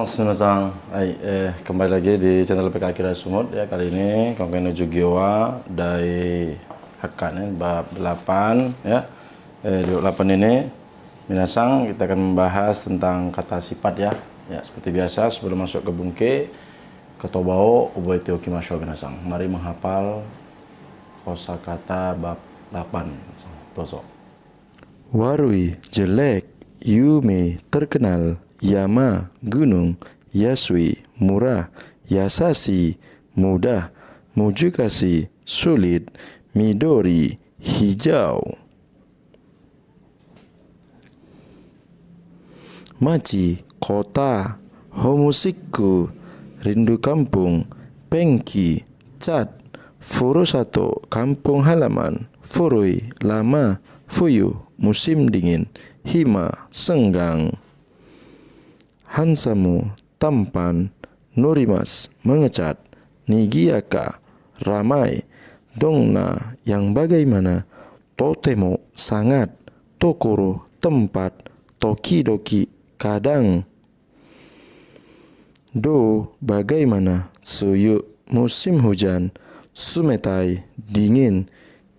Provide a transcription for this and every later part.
Konbanwa minasan. Kembali lagi di channel PK Akira Sumut ya. Kali ini Kongkeno Jugiwa dari Hakan bab 8 ya. Di bab 8 ini minasan kita akan membahas tentang kata sifat ya. Ya, seperti biasa sebelum masuk ke bungke ketobao uboite okimasho minasan. Mari menghafal kosakata bab 8. Dozo. Warui jelek, Yume terkenal, Yama gunung, Yasui murah, Yasashi mudah, Mujukasi sulit, Midori hijau. Machi kota, Homusikku rindu kampung, Pengki cat, Furusato kampung halaman, Furui lama, Fuyu musim dingin, Hima senggang. Hansamu tampan, Nurimas mengecat, Nigiaka ramai, Dongna yang bagaimana, Totemo sangat, Tokoro tempat, Tokidoki kadang. Do bagaimana, Suyu musim hujan, Sumetai dingin,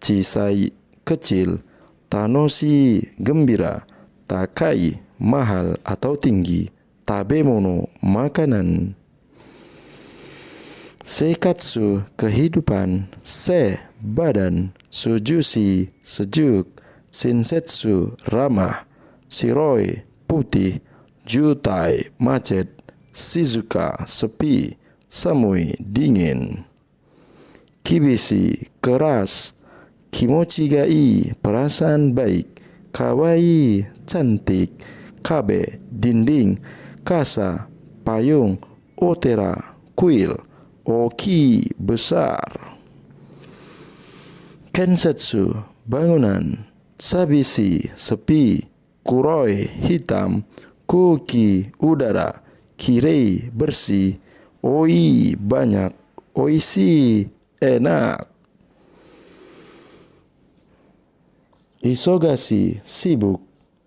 Cisai kecil, Tanoshi gembira, Takai mahal atau tinggi, Tabemono makanan. Seikatsu kehidupan, Se badan, Sujushi sejuk, Shinsetsu ramah, Shiroi putih, Jutai macet, Shizuka sepi, Samui dingin. Kibishi keras, Kimochi ga ii perasaan baik, Kawaii cantik, Kabe dinding, Kasa payung, Otera kuil, Oki besar. Kensetsu bangunan, Sabisi sepi, Kuroi hitam, Kuki udara, Kirei bersih, Oi banyak, Oishi enak. Isogashi sibuk,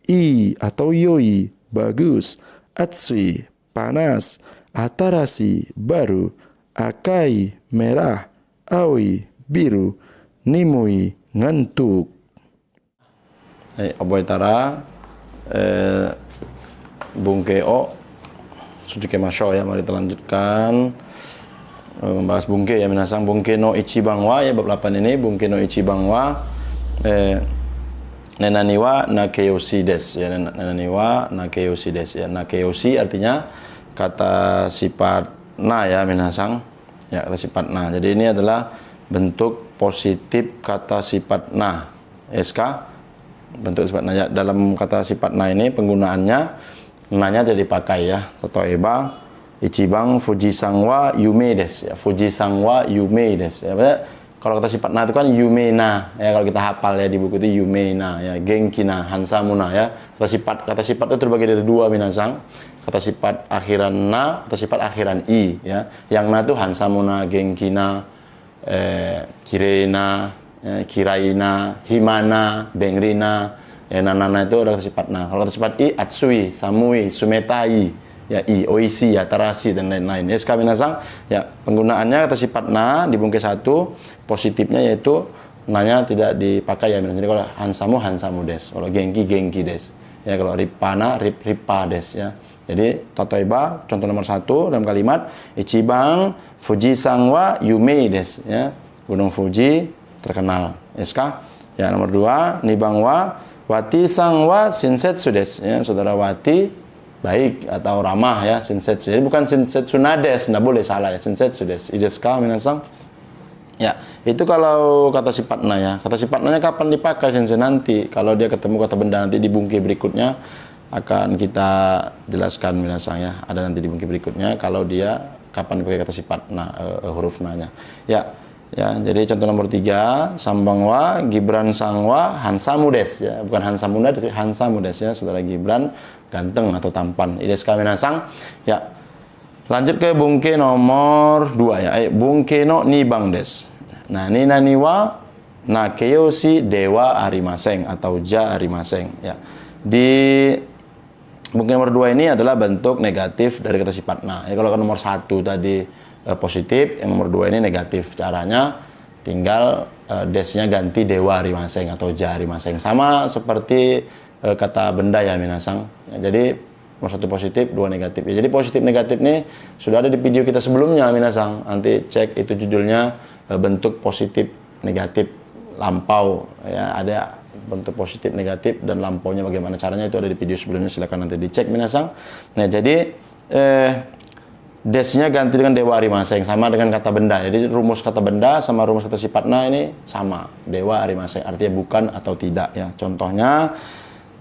I atau yoi bagus, Atsui panas, Atarashi baru, Akai merah, Aoi biru, Nimui ngantuk. Oboitara bungke o sujuke masho ya. Mari kita lanjutkan membahas bungke ya minasang. Bungke no ichiban wa ya bab 8 ini. Bungke no ichiban wa nenaniwa nakeyoshi desu ya. Nenaniwa nakeyoshi desu ya. Nakeyoshi artinya kata sifat na ya minasang ya, kata sifat na. Jadi ini adalah bentuk positif kata sifat na. SK bentuk sifat na ya. Dalam kata sifat na ini penggunaannya nanya tidak dipakai ya. Totoeba ichiban fujisan wa yume desu ya. Fujisan wa yume desu ya. Kalau kata sifat na itu kan yumena ya, kalau kita hafal ya di buku itu yumena ya, genkina, hansamuna ya. Kata sifat itu terbagi dari dua minasang. Kata sifat akhiran na, kata sifat akhiran i ya. Yang na itu hansamuna, genkina, kireina, ya, kiraina, himana, bengrina. Ya, nanana itu ada kata sifat na. Kalau kata sifat i, atsui, samui, sumetai, ya i, oishi, ya, tarashi dan lain-lain. Ya, sekali minasang, ya penggunaannya kata sifat na di bungke 1 positifnya yaitu nanya tidak dipakai ya. Jadi kalau hansamu des, kalau genki des. Ya kalau ripana ripa des ya. Jadi totoeba contoh nomor 1 dalam kalimat ichiban fujisan wa yume des ya. Gunung Fuji terkenal. SK. Ya nomor 2 nibang wa wati sang wa shinsetsu des ya. Saudara Wati baik atau ramah ya, shinsetsu. Jadi bukan shinsetsu nades, enggak boleh salah ya, shinsetsu des. Ideska minasang. Ya, itu kalau kata sifat na ya. Kata sifat na kapan dipakai sensei nanti? Kalau dia ketemu kata benda nanti di bungke berikutnya akan kita jelaskan minasang ya. Ada nanti di bungke berikutnya kalau dia kapan dipakai kata sifat na, huruf na-nya. Ya. Ya, jadi contoh nomor 3, sambang wa Gibran sangwa hansamu des ya. Bukan hansamuna tapi hansamu des ya. Saudara Gibran ganteng atau tampan. Ideska minasang. Ya. Lanjut ke bungke nomor 2 ya. Bungke no nibang des. Nah, ni naniwa nakeyoshi dewa arimaseng atau ja arimaseng ya. Di Bunkin nomor 2 ini adalah bentuk negatif dari kata sifat na. Ya, kalau nomor 1 tadi positif, yang nomor 2 ini negatif. Caranya tinggal desnya ganti dewa rimaseng atau ja rimaseng. Sama seperti kata benda ya minasang. Ya, jadi nomor 1 positif, 2 negatif. Ya, jadi positif negatif ini sudah ada di video kita sebelumnya minasang. Nanti cek itu judulnya bentuk positif negatif lampau. Ya, ada bentuk positif negatif dan lampaunya bagaimana caranya, itu ada di video sebelumnya, silakan nanti dicek minasang. Nah, jadi desnya ganti dengan dewa arimaseng, sama dengan kata benda. Jadi rumus kata benda sama rumus kata sifatna ini sama, dewa arimaseng, artinya bukan atau tidak ya. Contohnya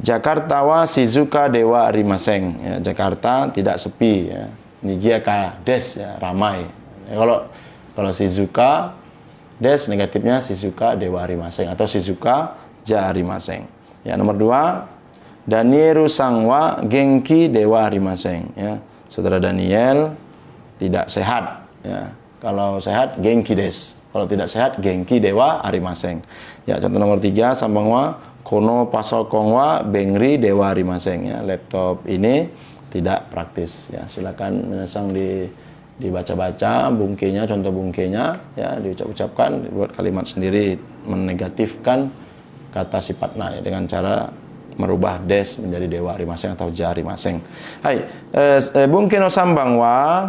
Jakarta wa Shizuka dewa arimaseng ya, Jakarta tidak sepi ya. Nijiaka des ya, ramai. Ya, kalau Shizuka des negatifnya Shizuka dewa arimaseng atau Shizuka ja arimaseng. Ya, nomor 2 Danieru sangwa genki dewa arimaseng ya. Saudara Daniel tidak sehat ya. Kalau sehat genki des. Kalau tidak sehat genki dewa arimaseng. Ya, contoh nomor 3 sambang wa kono pasokong wa bengri dewa arimaseng ya. Laptop ini tidak praktis ya. Silakan minasang dibaca-baca bungkenya, contoh bungkenya ya, diucap-ucapkan, dibuat kalimat sendiri menegatifkan kata sifatna ya, dengan cara merubah des menjadi dewa arimaseng atau ja arimaseng. Hai, bungke no sambang wa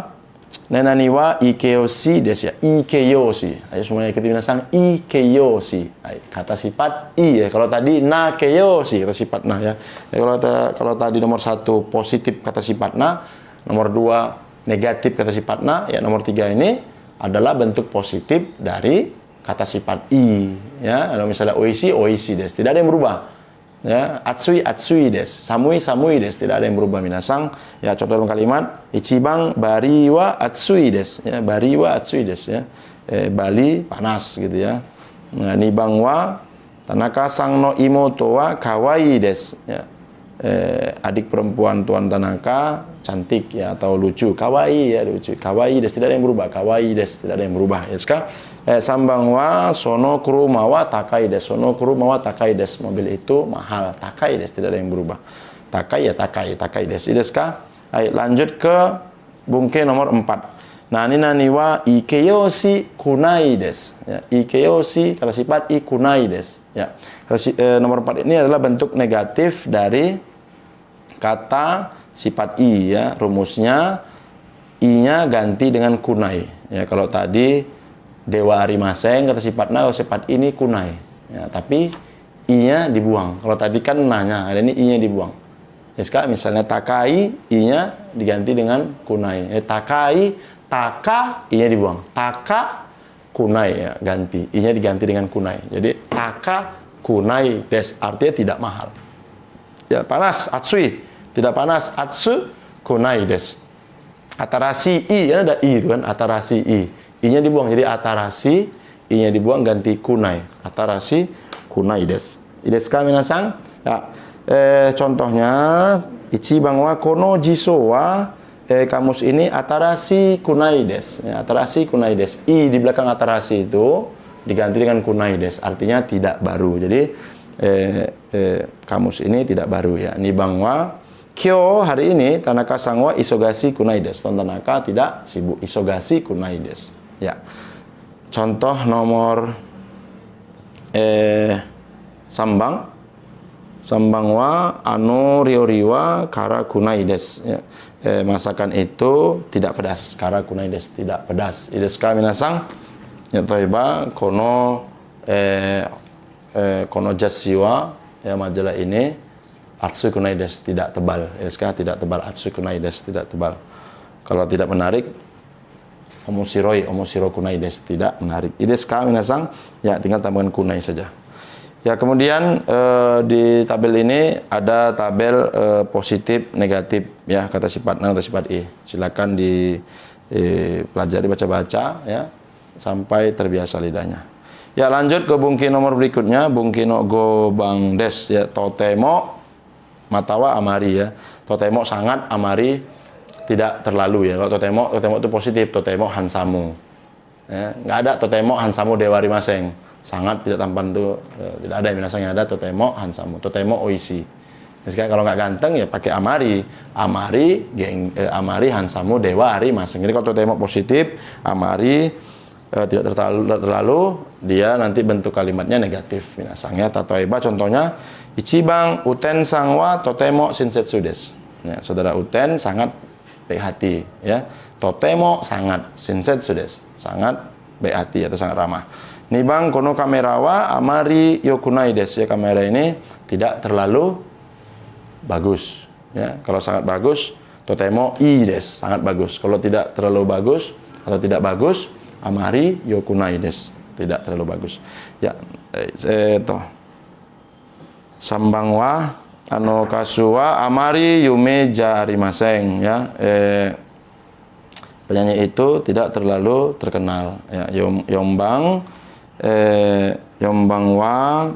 nenani wa ikeyoshi des ya, ikeyoshi. Ayo semuanya ikuti minasang, ikeyoshi. Hai, kata sifat i ya. Kalau tadi na keyoshi kata sifat na ya. Kalau tadi nomor 1 positif kata sifat na, nomor 2 negatif kata sifat na, ya nomor 3 ini adalah bentuk positif dari kata sifat i ya. Kalau misalnya oishi oishi des, tidak ada yang berubah. Ya, atsui atsui des, samui samui des, tidak ada yang berubah minasang. Ya, contoh dalam kalimat ichibang bari wa atsui des ya, bari wa atsui des ya. Bali panas gitu ya. Nah, nibang wa Tanaka sang no imoto wa kawaii des ya. Adik perempuan Tuan Tanaka cantik ya atau lucu, kawaii ya, lucu, kawaii des, tidak ada yang berubah, kawaii des, tidak ada yang berubah ya. Sekarang sambang wa sono kuruma wa takai des, sono kuruma wa takai des, mobil itu mahal, takai des, tidak ada yang berubah, takai ya takai, takai des. Ini sekarang lanjut ke bungke nomor 4. Nani nani wa ikeyoshi kunai des ya, ikeyoshi kata sifat i kunai des ya. Nomor 4 ini adalah bentuk negatif dari kata sifat i ya. Rumusnya i-nya ganti dengan kunai ya. Kalau tadi dewa arimaseng kata sifatnya, kalau sifat ini kunai ya, tapi i-nya dibuang. Kalau tadi kan nanya, ada ini i-nya dibuang ya. Sekarang misalnya takai, i-nya diganti dengan kunai ya. Takai, taka, i-nya dibuang, taka kunai ya, ganti i-nya diganti dengan kunai. Jadi taka kunai des, artinya tidak mahal ya. Panas atsui, tidak panas atsu kunai des. Atarasi i ya, ada i itu kan, atarasi i, i-nya dibuang jadi atarasi, i-nya dibuang ganti kunai, atarasi kunai des. Ides ka minasang ya. Contohnya ichibang wa kono jiso wa kamus ini atarasi kunai des ya, atarasi kunai des. I di belakang atarasi itu diganti dengan kunai des, artinya tidak baru. Jadi kamus ini tidak baru ya. Nibang wa kyo, hari ini Tanaka sangwa isogasi kunai des, Tanaka tidak sibuk, isogasi kunai des ya. Contoh nomor sambang wa ano rioriwa kara kunai des ya. Masakan itu tidak pedas, kara kunai des, tidak pedas. Ides ka minasang ya, toiba kono kono jasiwa ya, majalah ini atsu kunai des, tidak tebal. Ides ka tidak tebal, atsu kunai des, tidak tebal. Kalau tidak menarik omoshiro kunai des, tidak menarik. Ides ka minasang ya, tinggal tambahkan kunai saja. Ya, kemudian di tabel ini ada tabel positif negatif ya, kata sifat na, kata sifat i. Silakan dipelajari, baca-baca ya sampai terbiasa lidahnya. Ya, lanjut ke bungki nomor berikutnya, bungki no go bang des ya, totemo matawa amari ya. Totemo sangat, amari tidak terlalu ya. Kalau totemo itu positif, totemo hansamu. Ya, nggak ada totemo hansamu dewa arimaseng. Sangat tidak tampan itu tidak ada, minasang yang ada totemo hansamu, totemo oishi Kalau nggak ganteng ya pakai amari. Amari hansamu dewa arimas. Jadi kalau totemo positif, amari tidak terlalu, dia nanti bentuk kalimatnya negatif. Minasang ya, tatoeba contohnya, ichibang uten sangwa totemo shinsetsu desu. Ya, saudara Uten sangat baik hati, ya. Totemo sangat, shinsetsu desu, sangat baik hati atau sangat ramah. Nibang kono kamera wa amari yokunai desu. Ya, kamera ini tidak terlalu bagus. Ya, kalau sangat bagus, totemo ii desu, sangat bagus. Kalau tidak terlalu bagus atau tidak bagus, amari yokunai desu, tidak terlalu bagus. Ya, sambang wa ano kasuwa amari yume jarimaseng, ya. Penyanyi itu tidak terlalu terkenal, ya. Yombang wa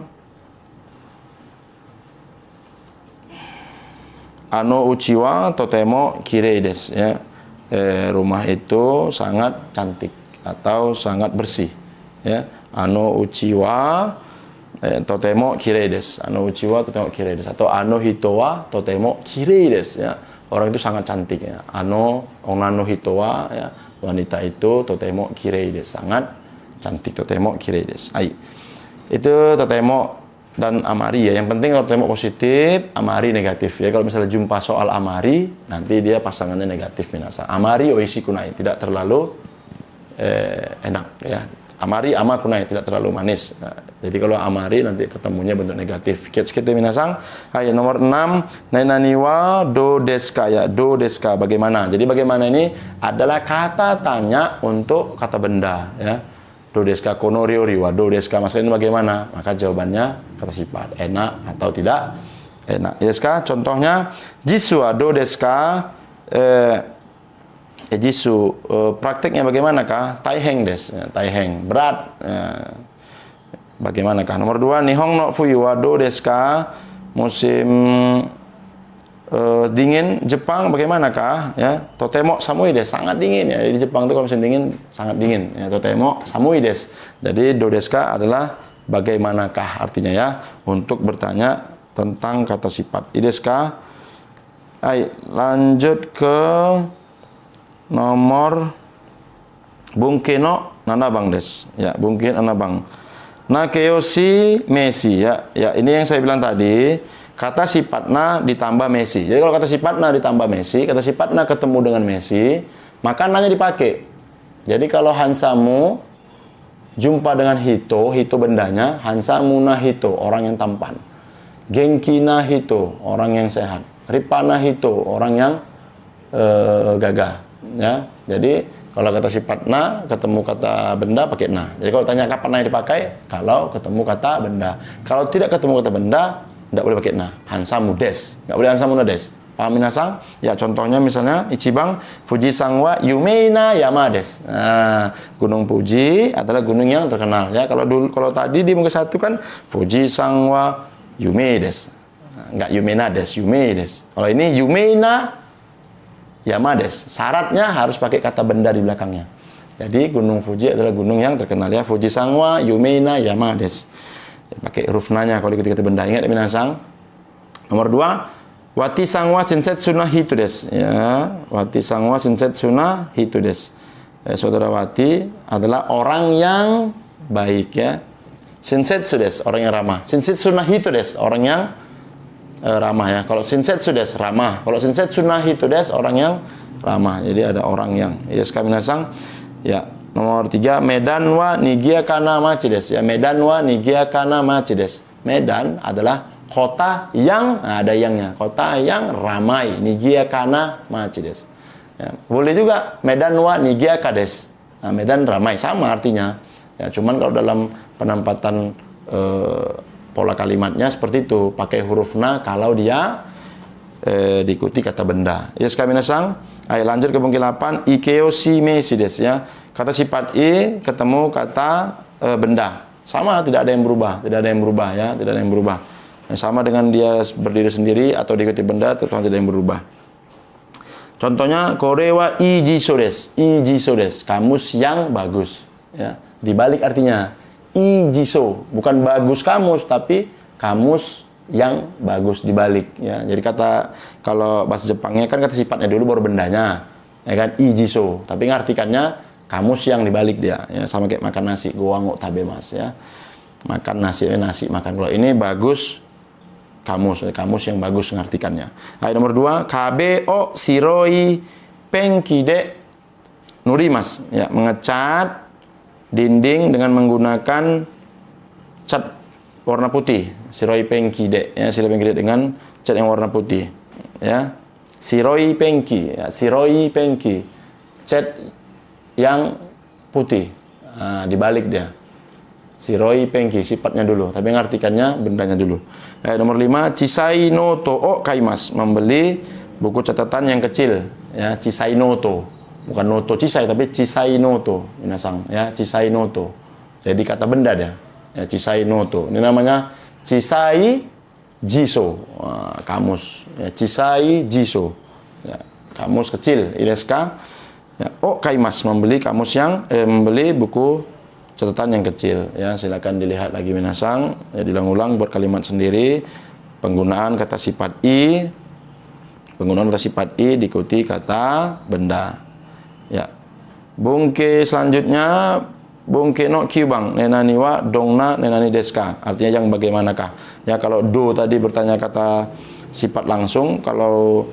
ano uchiwa totemo kirei desu, ya. Rumah itu sangat cantik atau sangat bersih, ya. Ano uchiwa totemo kirei desu. Ano uchiwa totemo kirei desu, atau ano hitowa totemo kirei desu, ya. Orang itu sangat cantik, ya. Onano hitowa, ya. Wanita itu totemo kirei desu, sangat cantik, totemo kirei desu. Itu totemo dan amari, ya. Yang penting kalau totemo positif, amari negatif, ya. Kalau misalnya jumpa soal amari, nanti dia pasangannya negatif, minasa. Amari oishi kunai, tidak terlalu enak, ya. Amari ama kunai, tidak terlalu manis. Nah, jadi kalau amari nanti ketemunya bentuk negatif. Kita minasang. Nomor 6, nainani wa do deska, ya. Do deska bagaimana? Jadi bagaimana ini adalah kata tanya untuk kata benda, ya. Do deska kono ryori wa do deska, masalah ini bagaimana? Maka jawabannya kata sifat, enak atau tidak enak. Deska contohnya jisu wa do deska, jisu, prakteknya bagaimanakah? Taiheng des, ya, taiheng, berat, ya. Bagaimanakah? Nomor 2, nihong no fuyu wa do desu ka, musim dingin Jepang bagaimanakah, ya. Totemo samui des, sangat dingin, ya. Di Jepang itu kalau musim dingin sangat dingin, ya. Totemo samui des. Jadi do desu ka adalah bagaimanakah artinya, ya, untuk bertanya tentang kata sifat. Desu ka. Lanjut ke nomor bungkeno nanabang des, ya. Bungkin anabang nakeyoshi mesi, ya. Ya, ini yang saya bilang tadi, kata sifatna ditambah mesi. Jadi kalau kata sifatna ditambah mesi, kata sifatna ketemu dengan mesi, maka nanya dipakai. Jadi kalau hansamu jumpa dengan hito bendanya, hansamu na hito, orang yang tampan. Genki na hito, orang yang sehat. Ripana hito, orang yang gagah. Ya, jadi kalau kata sifat na ketemu kata benda pakai na. Jadi kalau tanya kapan na dipakai, kalau ketemu kata benda. Kalau tidak ketemu kata benda, tidak boleh pakai na. Hansamu des, nggak boleh hansamu na des. Paham minasang? Ya, contohnya misalnya Ichibang Fujisan wa yumeina yama des. Nah, Gunung Fuji adalah gunung yang terkenal, ya. Kalau tadi di muka 1 kan Fujisan wa yume des. Nggak yumeina des, yume des. Kalau ini yumeina Yamades, syaratnya harus pakai kata benda di belakangnya. Jadi Gunung Fuji adalah gunung yang terkenal, ya. Fuji Sangwa Yumeina Yamades. Ya, pakai huruf nanya kalau ikuti kata benda. Ingat minasang. Nomor 2, Wati Sangwa Shinsetsu na hitu des. Ya, Wati Sangwa Shinsetsu na hitu des. Saudara Wati adalah orang yang baik, ya. Shinsetsu des, orang yang ramah. Shinsetsu na hitu des, orang yang ramah, ya. Kalau shinsetsu des ramah, kalau shinsetsu na hito des orang yang ramah. Jadi ada orang yang, ya, minasang. Ya, nomor 3, Medan wa nigia kana machi des, ya. Medan wa nigia kana machi des. Medan adalah kota yang, nah, ada yangnya, kota yang ramai. Nigia kana machi des, ya. Boleh juga Medan wa nigia kades. Nah, Medan ramai, sama artinya, ya. Cuman kalau dalam penempatan pola kalimatnya seperti itu, pakai huruf na kalau dia diikuti kata benda. Ya, minasang. Ayo lanjut ke bungkil 8, ikeyoshi mesi des, ya. Kata sifat i ketemu kata benda. Sama, tidak ada yang berubah, tidak ada yang berubah, ya, tidak ada yang berubah. Sama dengan dia berdiri sendiri atau diikuti benda, tetap tidak ada yang berubah. Contohnya korewa ijiso des. Ijiso des, kamus yang bagus, ya. Dibalik artinya. Ijiso, bukan bagus kamus, tapi kamus yang bagus dibalik ya. Jadi kata kalau bahasa Jepangnya kan kata sifatnya dulu baru bendanya. Ya kan ijiso, tapi ngartikannya kamus yang dibalik dia ya, sama kayak makan nasi gowango tabemas ya. Makan nasi makan. Kalau ini bagus kamus yang bagus ngartikannya. Ayat nomor 2, kabe o shiroi penki de nurimas ya, mengecat dinding dengan menggunakan cat warna putih, shiroi penki de ya, shiroi penki de dengan cat yang warna putih ya. Shiroi penki ya, shiroi penki cat yang putih. Nah, dibalik dia. Shiroi penki sifatnya dulu, tapi ngartikannya bendanya dulu. Nomor 5, chisai no to o kaimas, membeli buku catatan yang kecil ya, chisai no to. Bukan noto cisai tapi cisai noto minasang ya, cisai noto. Jadi kata benda dia. Ya, cisai noto. Ini namanya cisai jiso. Kamus ya, cisai jiso. Ya, kamus kecil, ireska. Ya, kaimas membeli kamus yang membeli buku catatan yang kecil ya. Silakan dilihat lagi minasang, ya, diulang-ulang buat kalimat sendiri. Penggunaan kata sifat i. Penggunaan kata sifat i diikuti kata benda. Ya, bungke selanjutnya bungke no kyubang nenani wa dongna nenani deska, artinya yang bagaimanakah ya. Kalau do tadi bertanya kata sifat langsung, kalau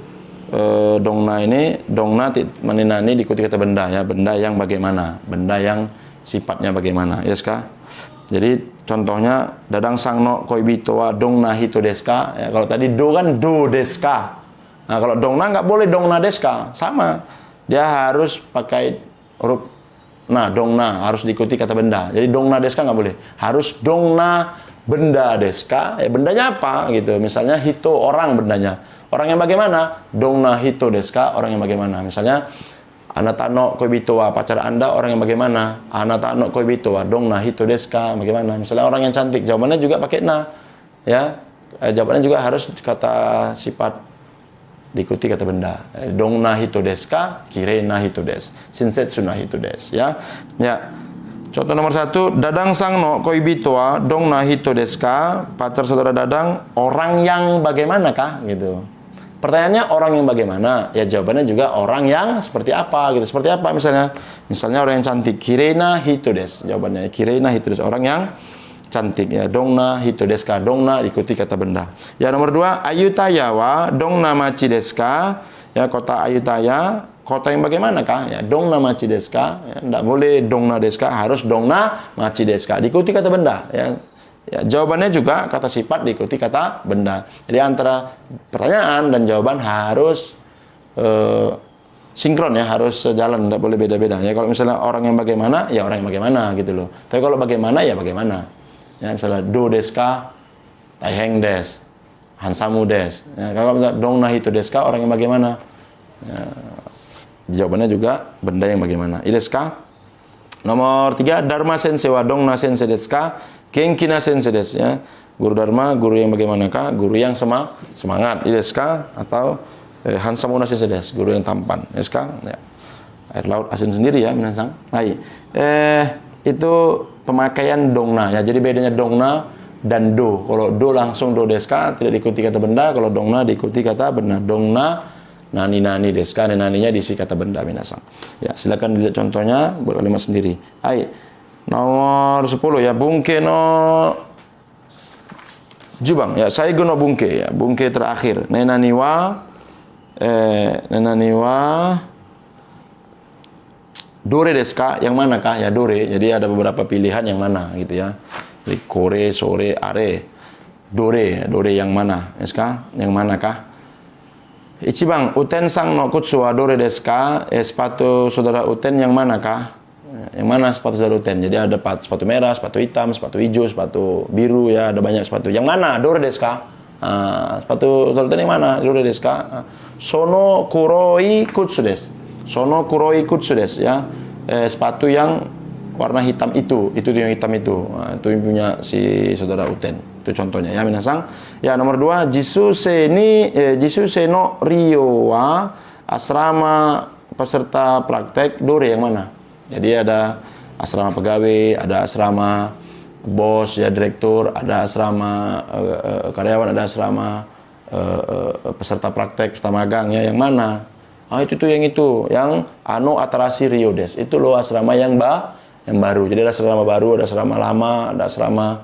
dongna ini dongna menenani diikuti kata benda ya, benda yang bagaimana, benda yang sifatnya bagaimana ya ska. Jadi contohnya dadang sang no koibito wa dongna hito deska ya. Kalau tadi do kan do deska, nah kalau dongna nggak boleh dongna deska, sama. Dia harus pakai huruf dongna, harus diikuti kata benda. Jadi dongna deska nggak boleh, harus dongna benda deska. Bendanya apa gitu? Misalnya hito orang bendanya, orang yang bagaimana? Dongna hito deska, orang yang bagaimana? Misalnya anatano koibito wa, pacar anda orang yang bagaimana? Anatano koibito wa dongna hito deska, bagaimana? Misalnya orang yang cantik, jawabannya juga pakai na, ya. Jawabannya juga harus kata sifat diikuti kata benda. Dongna hito desu ka, kirena hito desu, shinsetsu na hito desu ya. Ya. Contoh nomor 1, dadang sang no koibito wa dongna hito desu ka, pacar saudara dadang orang yang bagaimanakah gitu. Pertanyaannya orang yang bagaimana? Ya jawabannya juga orang yang seperti apa gitu. Seperti apa misalnya? Misalnya orang yang cantik, kirena hito desu. Jawabannya kirena hito desu, orang yang cantik ya. Dongna hito desu ka, dongna diikuti kata benda. Ya nomor 2, Ayutthaya wa dongna machi desu ka, ya kota Ayutthaya, kota yang bagaimanakah? Ya dongna machi desu ka, ya, enggak boleh dongna desu ka, harus dongna machi desu ka, diikuti kata benda ya. Ya jawabannya juga kata sifat diikuti kata benda. Jadi antara pertanyaan dan jawaban harus sinkron ya, harus sejalan, enggak boleh beda-beda ya. Kalau misalnya orang yang bagaimana, ya orang yang bagaimana gitu loh. Tapi kalau bagaimana ya bagaimana. Ya, misalnya do desu ka, taiheng desu, hansamu desu. Ya, kalau misalnya dongna hito desu ka, orang yang bagaimana? Ya, jawabannya juga benda yang bagaimana. Desu ka. Nomor 3, Dharma sensei wa dongna sensei desu ka, kenkina sensei desu ya. Guru Dharma, guru yang bagaimanakah? Guru yang semangat. Desu ka, atau hansamu na sensei desu, guru yang tampan. Desu ka. Ya. Air laut asin sendiri ya, minasang. Hai. Itu pemakaian dongna ya. Jadi bedanya dongna dan do. Kalau do langsung do desu ka, tidak diikuti kata benda. Kalau dongna diikuti kata benda. Dongna nani desu ka, naninya diisi kata benda minasang. Ya, silakan dilihat contohnya buat kalimat sendiri. Hai. Nomor 10 ya, bungke no jubang ya, saigo no bungke ya, bungke terakhir. Nenani wa dore desu ka, yang manakah? Ya dore. Jadi ada beberapa pilihan yang mana gitu ya. Jadi kore, sore, are. Dore yang mana? Desu ka? Yang manakah? Ichibang uten sang no kutsu wa dore desu ka? Sepatu saudara uten yang manakah? Yang mana sepatu saudara uten? Jadi ada sepatu merah, sepatu hitam, sepatu hijau, sepatu biru ya, ada banyak sepatu. Yang mana? Dore desu ka? Sepatu saudara uten yang mana? Dore desu ka? Sono kuroi kutsu desu. Sono kuroi kutsu desu ya. Sepatu yang warna hitam itu yang hitam itu. Nah, itu yang punya si saudara uten. Itu contohnya ya minasang. Ya nomor 2, Jisuse no Ryo wa asrama peserta praktek dore yang mana? Jadi ada asrama pegawai, ada asrama bos ya, direktur, ada asrama karyawan, ada asrama peserta praktek, peserta magang ya, yang mana? Itu tuh yang Ano Atarasi Riodes. Itu loh asrama yang baru. Jadi ada asrama baru, ada asrama lama, ada asrama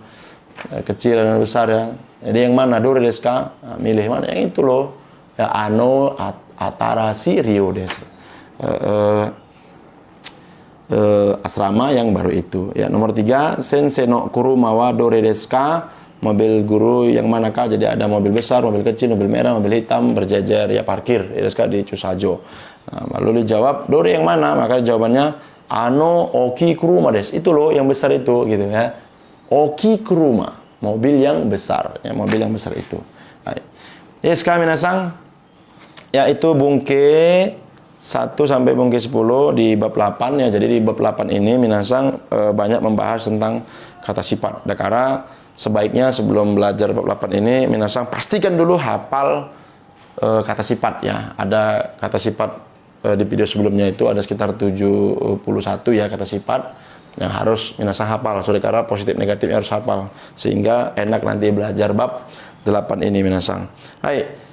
kecil dan besar ya. Jadi yang mana? Dore desu ka? Milih mana? Yang itu loh. Ya, Ano Atarasi Riodes. Asrama yang baru itu. Ya, nomor 3, Sensei no kuruma wa dore desu ka? Mobil guru yang manakah? Jadi ada mobil besar, mobil kecil, mobil merah, mobil hitam, berjejer, ya parkir di Chusajo. Nah, lalu dijawab, Dore yang mana? Maka jawabannya, Ano Oki Kuruma des. Itu loh yang besar itu, gitu ya. Oki Kuruma, mobil yang besar, ya, mobil yang besar itu. Yes, kami minasang, yaitu bungke 1 sampai bungke 10 di bab 8 ya. Jadi di bab 8 ini minasang banyak membahas tentang kata sifat. Dakara sebaiknya sebelum belajar bab 8 ini, minasang pastikan dulu hafal kata sifat ya. Ada kata sifat di video sebelumnya itu ada sekitar 71 ya kata sifat yang harus minasang hafal. Saudara, positif negatifnya harus hafal sehingga enak nanti belajar bab 8 ini minasang. Hai.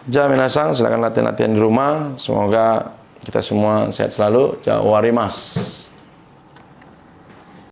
Minasang silakan latihan-latihan di rumah. Semoga kita semua sehat selalu. Warimas.